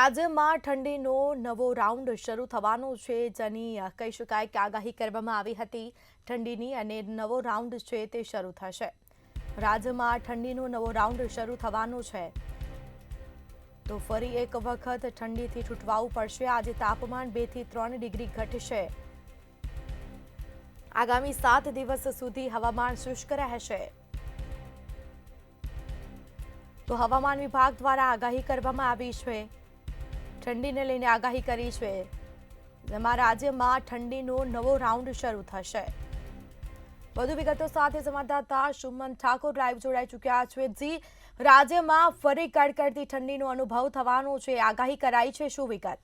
રાજ્યમાં ઠંડીનો નવો રાઉન્ડ શરૂ થવાનો છે, જેની કહી શકાય કે આગાહી કરવામાં આવી હતી ઠંડીની, અને નવો રાઉન્ડ છે તે શરૂ થશે। રાજ્યમાં ઠંડીનો નવો રાઉન્ડ શરૂ થવાનો છે, તો ફરી એક વખત ઠંડીથી છૂટવાવું પડશે। આજે તાપમાન 2 થી 3 ડિગ્રી ઘટશે। આગામી 7 દિવસ સુધી હવામાન શુષ્ક રહેશે। તો હવામાન વિભાગ દ્વારા આગાહી કરવામાં આવી છે, ઠંડીને લઈને આગાહી કરી છે, જેમાં રાજ્યમાં ઠંડીનો નવો રાઉન્ડ શરૂ થશે। વધુ વિગતો સાથે સંવાદદાતા સુમન ઠાકોર લાઈવ જોડાઈ ચૂક્યા છે। જી, રાજ્યમાં ફરી કડકડતી ઠંડીનો અનુભવ થવાનો છે, આગાહી કરાઈ છે, શું વિગત?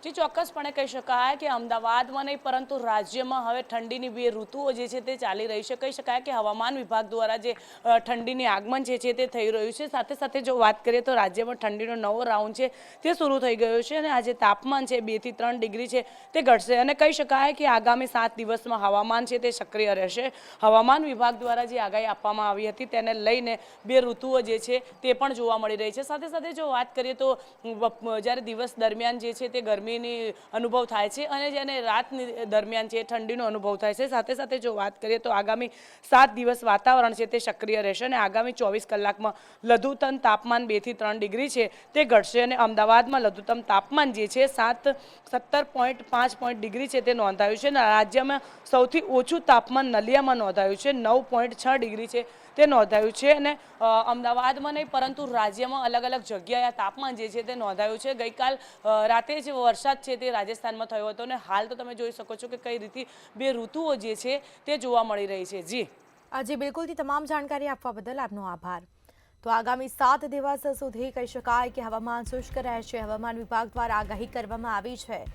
जी ચોક્કસપણે કહી શકાય કે અમદાવાદમાં નહીં પરંતુ રાજ્યમાં હવે ઠંડીની બે ઋતુઓ જે છે તે ચાલી રહી છે। કહી શકાય કે હવામાન વિભાગ દ્વારા જે ઠંડીની આગમન છે તે થઈ રહ્યું છે। સાથે સાથે જો વાત કરીએ તો રાજ્યમાં ઠંડીનો નવો રાઉન્ડ છે તે શરૂ થઈ ગયો છે, અને આજે તાપમાન છે 2 થી 3 ડિગ્રી છે તે ઘટશે, અને કહી શકાય કે આગામી 7 દિવસમાં હવામાન છે તે સક્રિય રહેશે। હવામાન વિભાગ દ્વારા જે આગાહી આપવામાં આવી હતી તેને લઈને બે ઋતુઓ જે છે તે પણ જોવા મળી રહી છે। સાથે સાથે જો વાત કરીએ તો જ્યારે દિવસ દરમિયાન જે છે તે ગરમીની અનુભવ થાય છે, અને જેને રાતની દરમિયાન છે ઠંડીનો અનુભવ થાય છે। સાથે સાથે જો વાત કરીએ તો આગામી 7 દિવસ વાતાવરણ છે તે સક્રિય રહેશે, અને આગામી 24 કલાકમાં લઘુત્તમ તાપમાન 2 થી 3 ડિગ્રી છે તે ઘટશે, અને અમદાવાદમાં લઘુત્તમ તાપમાન જે છે 17.5 ડિગ્રી છે તે નોંધાયું છે, અને રાજ્યમાં સૌથી ઓછું તાપમાન નલિયામાં નોંધાયું છે, 9.6 ડિગ્રી છે તે નોંધાયું છે। અને અમદાવાદમાં નહીં પરંતુ રાજ્યમાં અલગ અલગ જગ્યાએ તાપમાન જે છે તે નોંધાયું છે। ગઈકાલ રાતે જ વરસાદ છે તે રાજસ્થાનમાં થયો હતો, અને હાલ તો તમે જોઈ શકો છો કે કઈ રીતે બે ઋતુઓ જે છે તે જોવા મળી રહી છે। જી બિલકુલથી તમામ જાણકારી આપવા બદલ આપનો આભાર। તો આગામી 7 દિવસ સુધી કહી શકાય કે હવામાન શુષ્ક રહેશે। હવામાન વિભાગ દ્વારા આગાહી કરવામાં આવી છે।